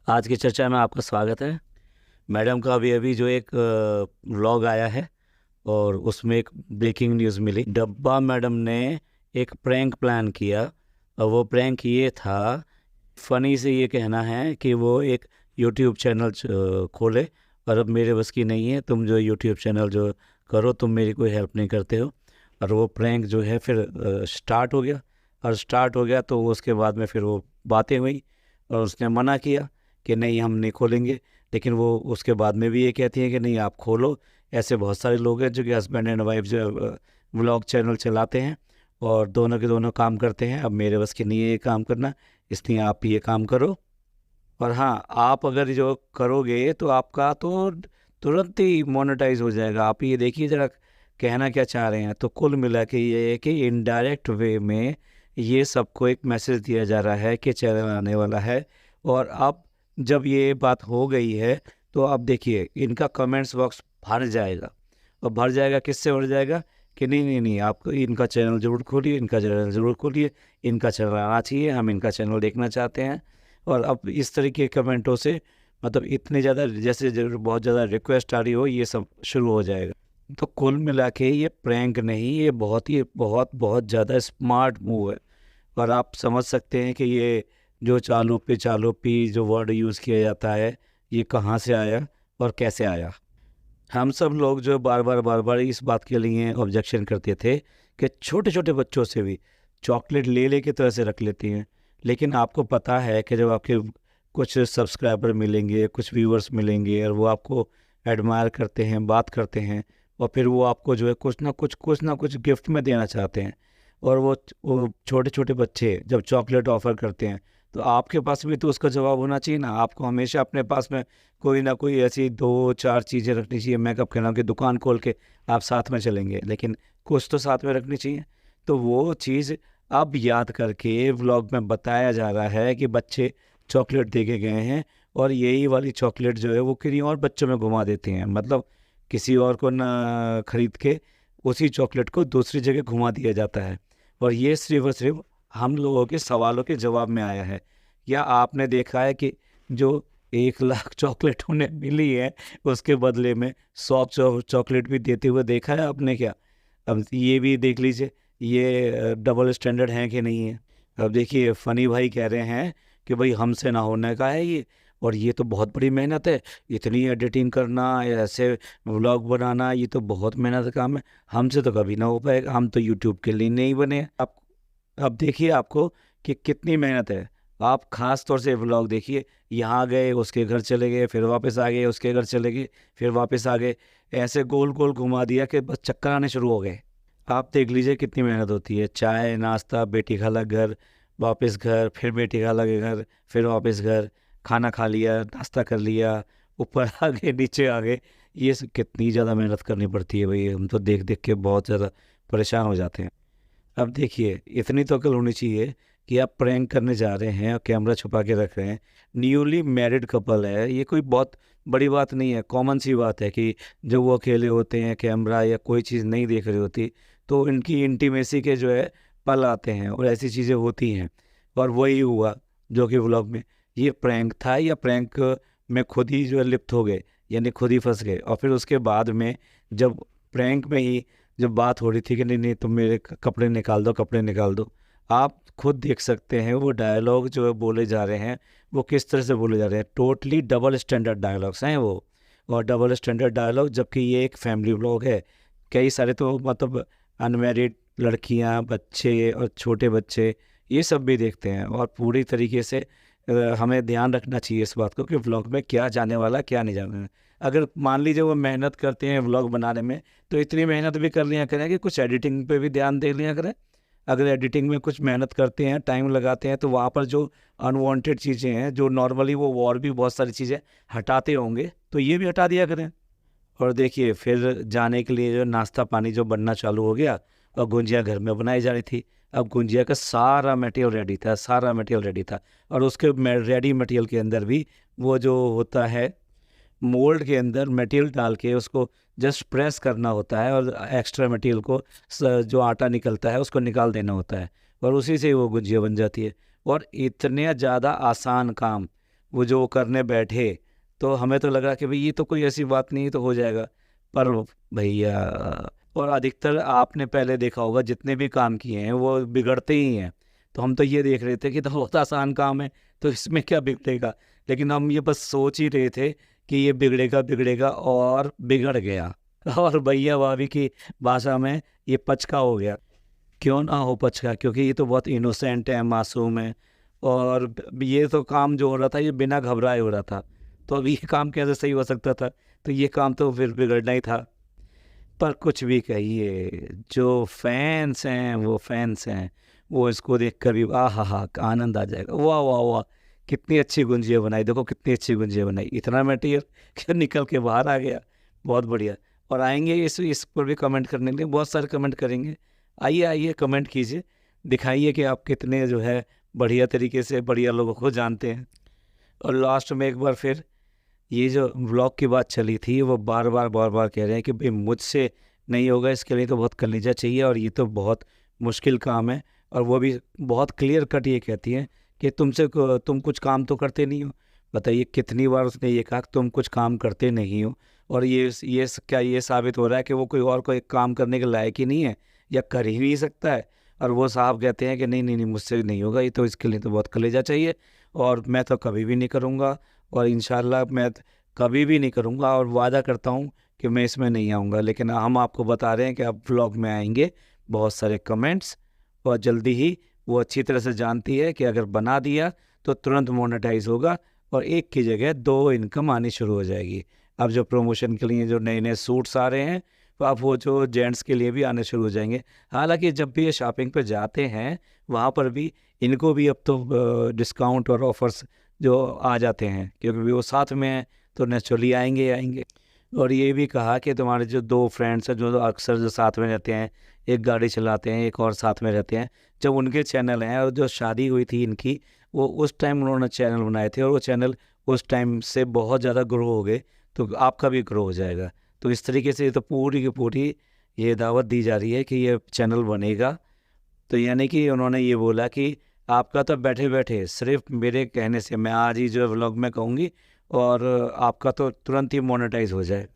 आज की चर्चा में आपका स्वागत है। मैडम का अभी अभी जो एक व्लॉग आया है और उसमें एक ब्रेकिंग न्यूज़ मिली। डब्बा मैडम ने एक प्रैंक प्लान किया और वो प्रैंक ये था, फ़नी से ये कहना है कि वो एक यूट्यूब चैनल खोले और अब मेरे बस की नहीं है, तुम जो यूट्यूब चैनल जो करो, तुम मेरी कोई हेल्प नहीं करते हो। और वो प्रैंक जो है फिर स्टार्ट हो गया। और स्टार्ट हो गया तो उसके बाद में फिर वो बातें हुई और उसने मना किया कि नहीं, हम नहीं खोलेंगे। लेकिन वो उसके बाद में भी ये कहती हैं कि नहीं, आप खोलो। ऐसे बहुत सारे लोग हैं जो कि हस्बैंड एंड वाइफ जो व्लॉग चैनल चलाते हैं और दोनों के दोनों काम करते हैं। अब मेरे बस की नहीं है ये काम करना, इसलिए आप ये काम करो। और हाँ, आप अगर जो करोगे तो आपका तो तुरंत ही मोनेटाइज हो जाएगा। आप ये देखिए ज़रा कहना क्या चाह रहे हैं। तो कुल मिला के ये है कि इनडायरेक्ट वे में ये सबको एक मैसेज दिया जा रहा है कि चैनल आने वाला है। और अब जब ये बात हो गई है तो आप देखिए इनका कमेंट्स बॉक्स भर जाएगा। और भर जाएगा, किससे भर जाएगा कि नहीं नहीं नहीं, आप इनका चैनल ज़रूर खोलिए, इनका चैनल ज़रूर खोलिए, इनका चैनल आना चाहिए, हम इनका चैनल देखना चाहते हैं। और अब इस तरीके के कमेंटों से मतलब इतने ज़्यादा, जैसे बहुत ज़्यादा रिक्वेस्ट आ रही हो, ये सब शुरू हो जाएगा। तो कुल मिला के ये प्रैंक नहीं, ये बहुत बहुत ज़्यादा स्मार्ट मूव है। और आप समझ सकते हैं कि ये जो चालू पी जो वर्ड यूज़ किया जाता है, ये कहाँ से आया और कैसे आया। हम सब लोग जो बार बार इस बात के लिए ऑब्जेक्शन करते थे कि छोटे छोटे बच्चों से भी चॉकलेट ले लेके तो ऐसे रख लेती हैं। लेकिन आपको पता है कि जब आपके कुछ सब्सक्राइबर मिलेंगे, कुछ व्यूअर्स मिलेंगे और वो आपको एडमायर करते हैं, बात करते हैं, और फिर वो आपको जो है कुछ ना कुछ गिफ्ट में देना चाहते हैं। और वो छोटे छोटे बच्चे जब चॉकलेट ऑफ़र करते हैं तो आपके पास भी तो उसका जवाब होना चाहिए ना। आपको हमेशा अपने पास में कोई ना कोई ऐसी 2-4 चीज़ें रखनी चाहिए। मैं कब कह रहा हूँ कि दुकान खोल के आप साथ में चलेंगे, लेकिन कुछ तो साथ में रखनी चाहिए। तो वो चीज़ अब याद करके व्लॉग में बताया जा रहा है कि बच्चे चॉकलेट दे के गए हैं और यही वाली चॉकलेट जो है वो किन्हीं और बच्चों में घुमा देते हैं। मतलब किसी और को ना खरीद के उसी चॉकलेट को दूसरी जगह घुमा दिया जाता है। और ये सिर्फ़ और सिर्फ़ हम लोगों के सवालों के जवाब में आया है। या आपने देखा है कि जो 1 लाख चॉकलेट उन्हें मिली है, उसके बदले में 100 चॉकलेट भी देते हुए देखा है आपने क्या? अब ये भी देख लीजिए, ये डबल स्टैंडर्ड है कि नहीं है। अब देखिए फ़नी भाई कह रहे हैं कि भाई हमसे ना होने का है ये, और ये तो बहुत बड़ी मेहनत है, इतनी एडिटिंग करना, ऐसे व्लॉग बनाना, ये तो बहुत मेहनत का काम है, हमसे तो कभी ना हो पाएगा, हम तो यूट्यूब के लिए नहीं बने हैं। अब देखिए आपको कि कितनी मेहनत है। आप ख़ास तौर से व्लॉग देखिए, यहाँ गए, उसके घर चले गए, फिर वापस आ गए, उसके घर चले गए, फिर वापस आ गए, ऐसे गोल गोल घुमा दिया कि बस चक्कर आने शुरू हो गए। आप देख लीजिए कितनी मेहनत होती है। चाय नाश्ता, बेटी खाला घर, वापस घर, फिर बेटी खाला के घर, फिर वापस घर, खाना खा लिया, नाश्ता कर लिया, ऊपर आ गए, नीचे आ गए। ये सब कितनी ज़्यादा मेहनत करनी पड़ती है भाई, हम तो देख देख के बहुत ज़्यादा परेशान हो जाते हैं। अब देखिए इतनी तो अकल होनी चाहिए कि आप प्रैंक करने जा रहे हैं और कैमरा छुपा के रख रहे हैं। न्यूली मैरिड कपल है, ये कोई बहुत बड़ी बात नहीं है, कॉमन सी बात है कि जब वो अकेले होते हैं, कैमरा या कोई चीज़ नहीं देख रही होती, तो इनकी इंटीमेसी के जो है पल आते हैं और ऐसी चीज़ें होती हैं। और वही हुआ जो कि व्लॉग में ये प्रैंक था, या प्रैंक में खुद ही जो है लिप्त हो गए, यानी खुद ही फंस गए। और फिर उसके बाद में जब प्रैंक में ही जब बात हो रही थी कि नहीं नहीं, तुम मेरे कपड़े निकाल दो, कपड़े निकाल दो, आप खुद देख सकते हैं वो डायलॉग जो है बोले जा रहे हैं, वो किस तरह से बोले जा रहे हैं। टोटली डबल स्टैंडर्ड डायलॉग्स हैं वो। और डबल स्टैंडर्ड डायलॉग, जबकि ये एक फैमिली व्लॉग है। कई सारे तो मतलब अनमैरिड लड़कियां, बच्चे और छोटे बच्चे ये सब भी देखते हैं। और पूरी तरीके से हमें ध्यान रखना चाहिए इस बात को कि व्लॉग में क्या जाने वाला, क्या नहीं जाने वाला। अगर मान लीजिए वो मेहनत करते हैं व्लॉग बनाने में, तो इतनी मेहनत भी कर लिया करें कि कुछ एडिटिंग पे भी ध्यान दे लिया करें। अगर एडिटिंग में कुछ मेहनत करते हैं, टाइम लगाते हैं, तो वहाँ पर जो अनवांटेड चीज़ें हैं, जो नॉर्मली वो और भी बहुत सारी चीज़ें हटाते होंगे, तो ये भी हटा दिया करें। और देखिए फिर जाने के लिए जो नाश्ता पानी जो बनना चालू हो गया, और गुंजिया घर में बनाई जा रही थी। अब गुंजिया का सारा मटेरियल रेडी था, सारा मटेरियल रेडी था। और उसके रेडी मटेरियल के अंदर भी वो जो होता है, मोल्ड के अंदर मटेरियल डाल के उसको जस्ट प्रेस करना होता है, और एक्स्ट्रा मटेरियल को जो आटा निकलता है उसको निकाल देना होता है, और उसी से वो गुजिया बन जाती है। और इतने ज़्यादा आसान काम, वो जो करने बैठे तो हमें तो लगा कि भाई ये तो कोई ऐसी बात नहीं, तो हो जाएगा। पर भैया, और अधिकतर आपने पहले देखा होगा जितने भी काम किए हैं वो बिगड़ते ही हैं। तो हम तो ये देख रहे थे कि तो बहुत आसान काम है, तो इसमें क्या बिगड़ेगा। लेकिन हम ये बस सोच ही रहे थे कि ये बिगड़ेगा बिगड़ेगा, और बिगड़ गया। और भैया भाभी की भाषा में ये पचका हो गया। क्यों ना हो पचका, क्योंकि ये तो बहुत इनोसेंट है, मासूम है। और ये तो काम जो हो रहा था ये बिना घबराए हो रहा था, तो अब ये काम कैसे सही हो सकता था। तो ये काम तो फिर बिगड़ना ही था। पर कुछ भी कहिए, जो फैंस हैं वो फैंस हैं, वो इसको देख कर भी हा आनंद आ जाएगा। वाह वाह वाह, कितनी अच्छी गुंजिया बनाई, देखो कितनी अच्छी गुंजिया बनाई, इतना मटेरियल कि निकल के बाहर आ गया। बहुत बढ़िया। और आएंगे इस पर भी कमेंट करने के लिए, बहुत सारे कमेंट करेंगे। आइए आइए, कमेंट कीजिए, दिखाइए कि आप कितने जो है बढ़िया तरीके से बढ़िया लोगों को जानते हैं। और लास्ट में एक बार फिर ये जो व्लॉग की बात चली थी, वो बार बार कह रहे हैं कि भाई मुझसे नहीं होगा, इसके लिए तो बहुत कलेजा चाहिए और ये तो बहुत मुश्किल काम है। और वो भी बहुत क्लियर कट ये कहती हैं कि तुम कुछ काम तो करते नहीं हो। बताइए कितनी बार उसने ये कहा कि तुम कुछ काम करते नहीं हो। और क्या ये साबित हो रहा है कि वो कोई काम करने के लायक ही नहीं है, या कर ही नहीं सकता है। और वो साहब कहते हैं कि नहीं नहीं नहीं, मुझसे नहीं होगा, ये तो इसके लिए तो बहुत कलेजा चाहिए, और मैं तो कभी भी नहीं करूँगा। और इंशाल्लाह मैं कभी भी नहीं करूँगा, और वादा करता हूँ कि मैं इसमें नहीं आऊँगा। लेकिन हम आपको बता रहे हैं कि अब व्लॉग में आएंगे बहुत सारे कमेंट्स, और जल्दी ही वो अच्छी तरह से जानती है कि अगर बना दिया तो तुरंत मोनेटाइज होगा, और एक की जगह 2 इनकम आनी शुरू हो जाएगी। अब जो प्रमोशन के लिए जो नए नए सूट्स आ रहे हैं, तो अब वो जो जेंट्स के लिए भी आने शुरू हो जाएंगे। हालांकि जब भी ये शॉपिंग पे जाते हैं वहाँ पर भी इनको भी अब तो डिस्काउंट और ऑफर्स जो आ जाते हैं, क्योंकि वो साथ में हैं तो नेचुरली आएंगे ही आएंगे। और ये भी कहा कि तुम्हारे जो 2 फ्रेंड्स हैं जो अक्सर जो साथ में रहते हैं, एक गाड़ी चलाते हैं, एक और साथ में रहते हैं, जब उनके चैनल हैं, और जो शादी हुई थी इनकी, वो उस टाइम उन्होंने चैनल बनाए थे, और वो चैनल उस टाइम से बहुत ज़्यादा ग्रो हो गए, तो आपका भी ग्रो हो जाएगा। तो इस तरीके से तो पूरी की पूरी ये दावत दी जा रही है कि ये चैनल बनेगा। तो यानी कि उन्होंने ये बोला कि आपका तो बैठे बैठे सिर्फ मेरे कहने से, मैं आज ही जो व्लॉग में कहूँगी, और आपका तो तुरंत ही मोनेटाइज हो जाए।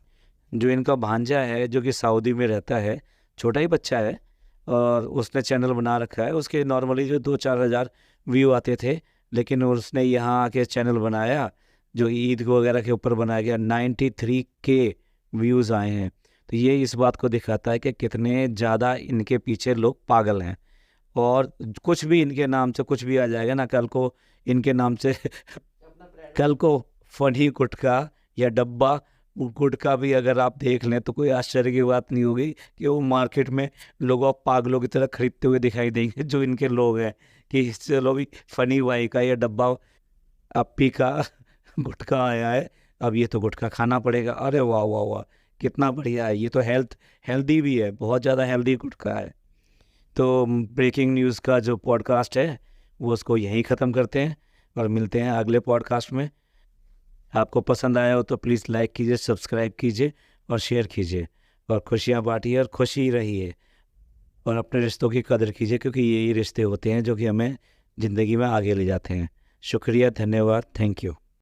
जो इनका भांजा है जो कि सऊदी में रहता है, छोटा ही बच्चा है, और उसने चैनल बना रखा है। उसके नॉर्मली जो 2-4 हज़ार व्यू आते थे, लेकिन उसने यहाँ आके चैनल बनाया जो ईद वगैरह के ऊपर बनाया गया, 93K व्यूज़ आए हैं। तो ये इस बात को दिखाता है कि कितने ज़्यादा इनके पीछे लोग पागल हैं। और कुछ भी इनके नाम से कुछ भी आ जाएगा ना, कल को इनके नाम से कल को फनी गुटखा या डब्बा गुटखा भी अगर आप देख लें, तो कोई आश्चर्य की बात नहीं होगी कि वो मार्केट में लोगों पागलों की तरह खरीदते हुए दिखाई देंगे, जो इनके लोग हैं, कि चलो भी फनी वाई का या डब्बा अपी का गुटखा आया है, अब ये तो गुटखा खाना पड़ेगा। अरे वाह वाह वाह, कितना बढ़िया है, ये तो हेल्दी भी है, बहुत ज़्यादा हेल्दी गुटखा है। तो ब्रेकिंग न्यूज़ का जो पॉडकास्ट है वो उसको यहीं ख़त्म करते हैं, और मिलते हैं अगले पॉडकास्ट में। आपको पसंद आया हो तो प्लीज़ लाइक कीजिए, सब्सक्राइब कीजिए और शेयर कीजिए, और खुशियाँ बांटिए और खुशी रहिए, और अपने रिश्तों की कदर कीजिए, क्योंकि यही रिश्ते होते हैं जो कि हमें ज़िंदगी में आगे ले जाते हैं। शुक्रिया, धन्यवाद, थैंक यू।